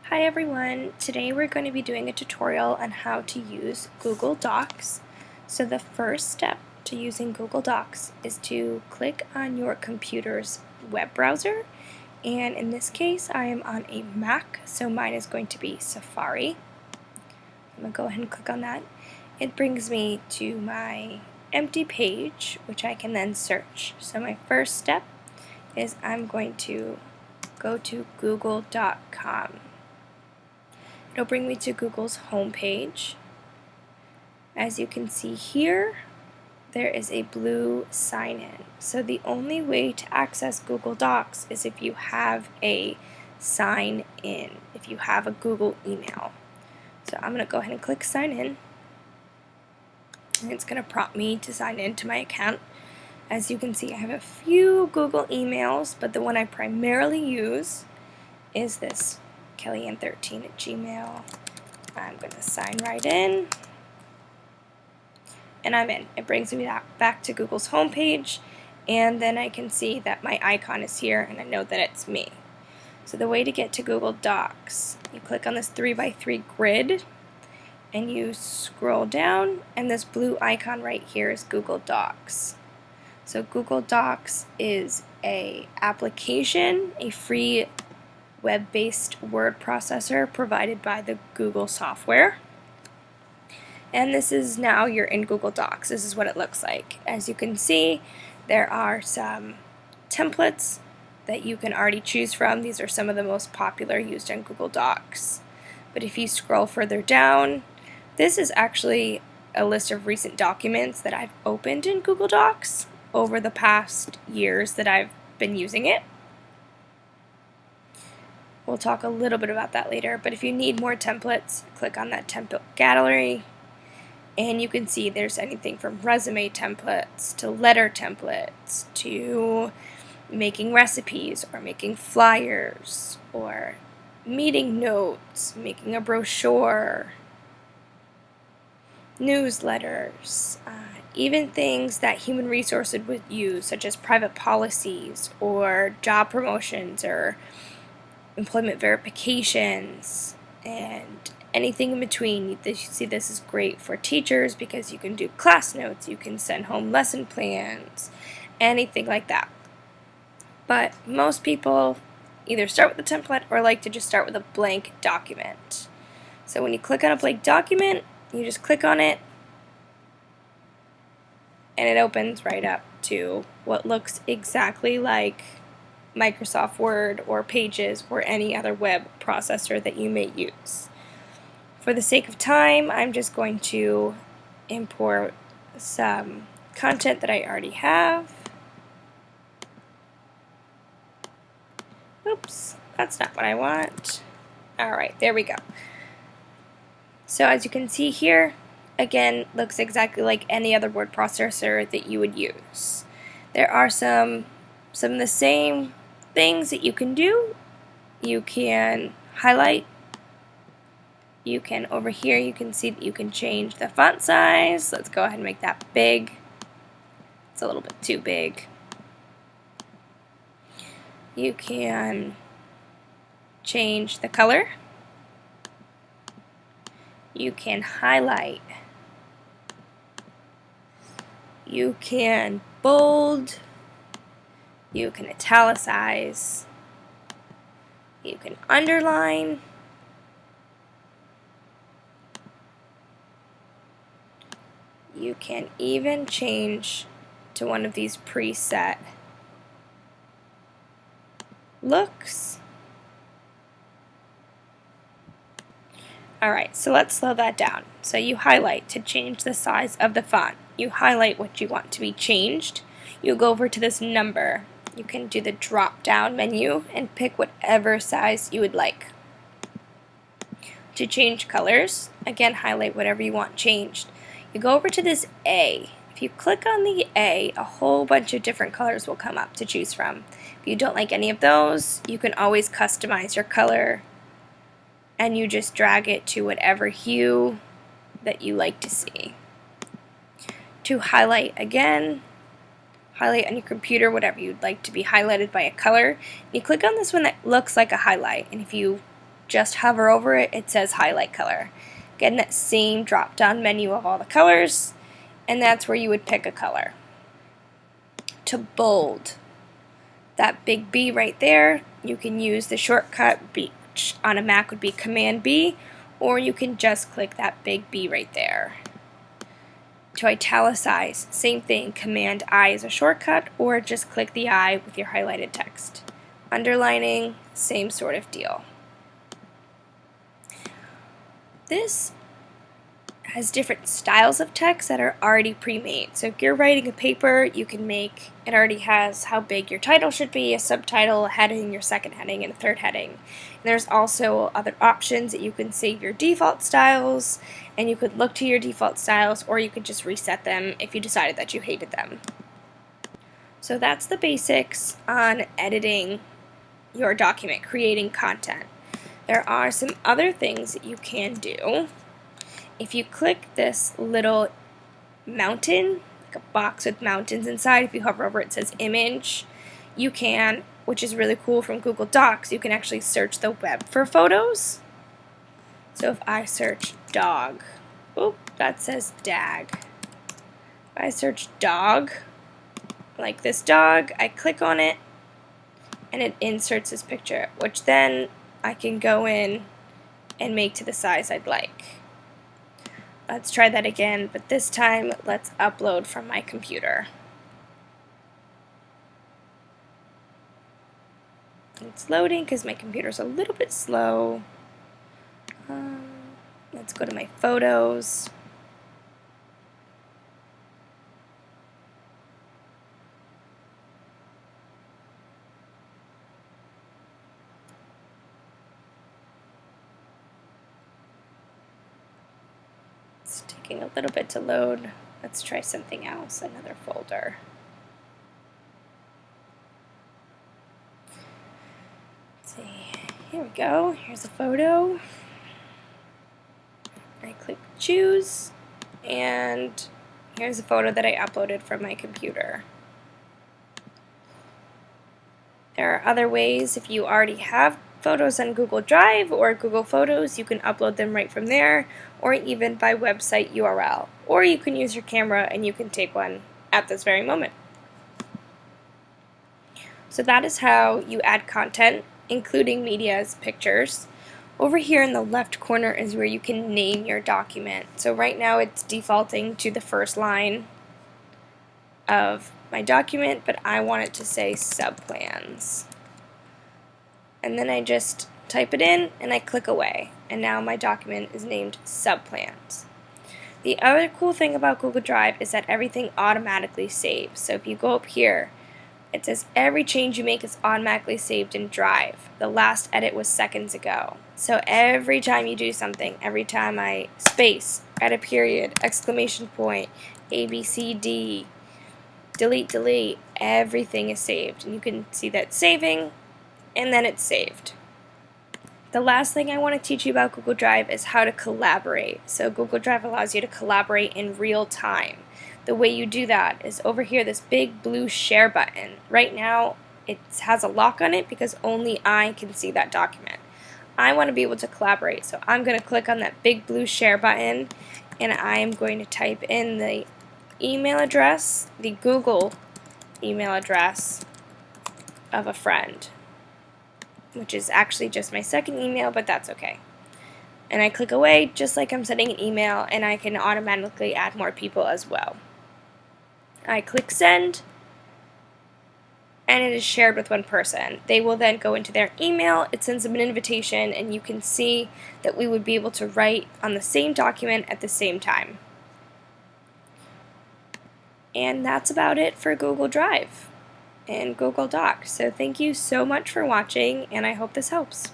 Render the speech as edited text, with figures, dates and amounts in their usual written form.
Hi everyone, today we're going to be doing a tutorial on how to use Google Docs. So the first step to using Google Docs is to click on your computer's web browser, and in this case I am on a Mac, so mine is going to be Safari. I'm going to go ahead and click on that. It brings me to my empty page, which I can then search. So my first step is I'm going to go to google.com. It'll bring me to Google's homepage. As you can see here, there is a blue sign in. So the only way to access Google Docs is if you have a sign in, if you have a Google email. So I'm going to go ahead and click sign in. And it's going to prompt me to sign in to my account. As you can see, I have a few Google emails, but the one I primarily use is this kellyann13@gmail. I'm going to sign right in, and I'm in. It brings me back to Google's homepage, and then I can see that my icon is here, and I know that it's me. So the way to get to Google Docs, you click on this 3x3 grid, and you scroll down, and this blue icon right here is Google Docs. So Google Docs is an application, a free web-based word processor provided by the Google software. And this is now you're in Google Docs. This is what it looks like. As you can see, there are some templates that you can already choose from. These are some of the most popular used in Google Docs. But if you scroll further down, this is actually a list of recent documents that I've opened in Google Docs over the past years that I've been using it. We'll talk a little bit about that later, but if you need more templates, click on that template gallery, and you can see there's anything from resume templates to letter templates to making recipes or making flyers or meeting notes, making a brochure, newsletters, even things that human resources would use, such as private policies or job promotions or employment verifications, and anything in between. You see, this is great for teachers because you can do class notes, you can send home lesson plans, anything like that. But most people either start with a template or like to just start with a blank document. So when you click on a blank document, you just click on it, and it opens right up to what looks exactly like Microsoft Word or Pages or any other web processor that you may use. For the sake of time, I'm just going to import some content that I already have. Oops, that's not what I want. Alright, there we go. So as you can see here, again, looks exactly like any other word processor that you would use. There are some of the same things that you can do. You can highlight. You can, over here, you can see that you can change the font size. Let's go ahead and make that big. It's a little bit too big. You can change the color. You can highlight. You can bold. You can italicize. You can underline. You can even change to one of these preset looks. Alright, so let's slow that down. So you highlight to change the size of the font. You highlight what you want to be changed. You go over to this number. You can do the drop down menu and pick whatever size you would like. To change colors, again, highlight whatever you want changed. You go over to this A. If you click on the A, a whole bunch of different colors will come up to choose from. If you don't like any of those, you can always customize your color, and you just drag it to whatever hue that you like to see. To highlight again, highlight on your computer whatever you'd like to be highlighted by a color. You click on this one that looks like a highlight, and if you just hover over it, it says highlight color. Again, that same drop down menu of all the colors, and that's where you would pick a color. To bold, that big B right there, you can use the shortcut B, which on a Mac would be Command B, or you can just click that big B right there. To italicize, same thing, Command I is a shortcut, or just click the I with your highlighted text. Underlining, same sort of deal. This has different styles of text that are already pre-made. So if you're writing a paper, you can make, it already has how big your title should be, a subtitle, a heading, your second heading, and a third heading. And there's also other options that you can save your default styles, and you could look to your default styles, or you could just reset them if you decided that you hated them. So that's the basics on editing your document, creating content. There are some other things that you can do. If you click this little mountain, like a box with mountains inside, if you hover over it, it says image, you can, which is really cool from Google Docs, you can actually search the web for photos. So if I search dog, oh, that says dag. If I search dog, like this dog, I click on it, and it inserts this picture, which then I can go in and make to the size I'd like. Let's try that again, but this time let's upload from my computer. It's loading because my computer's a little bit slow. Let's go to my photos. It's taking a little bit to load. Let's try something else, another folder. Let's see, here we go. Here's a photo. I click choose, and here's a photo that I uploaded from my computer. There are other ways. If you already have photos on Google Drive or Google Photos, you can upload them right from there, or even by website URL. Or you can use your camera and you can take one at this very moment. So that is how you add content, including media as pictures. Over here in the left corner is where you can name your document. So right now it's defaulting to the first line of my document, but I want it to say subplans. And then I just type it in and I click away, and now my document is named subplans. The other cool thing about Google Drive is that everything automatically saves. So if you go up here, it says every change you make is automatically saved in Drive. The last edit was seconds ago. So every time you do something, every time I space, add a period, exclamation point, ABCD, delete, everything is saved. And you can see that saving, and then it's saved. The last thing I want to teach you about Google Drive is how to collaborate. So Google Drive allows you to collaborate in real time. The way you do that is over here, this big blue share button. Right now it has a lock on it because only I can see that document. I want to be able to collaborate, so I'm going to click on that big blue share button, and I am going to type in the email address, the Google email address of a friend, which is actually just my second email, but that's okay. And I click away just like I'm sending an email, and I can automatically add more people as well. I click send, and it is shared with one person. They will then go into their email, it sends them an invitation, and you can see that we would be able to write on the same document at the same time. And that's about it for Google Drive and Google Docs. So thank you so much for watching, and I hope this helps.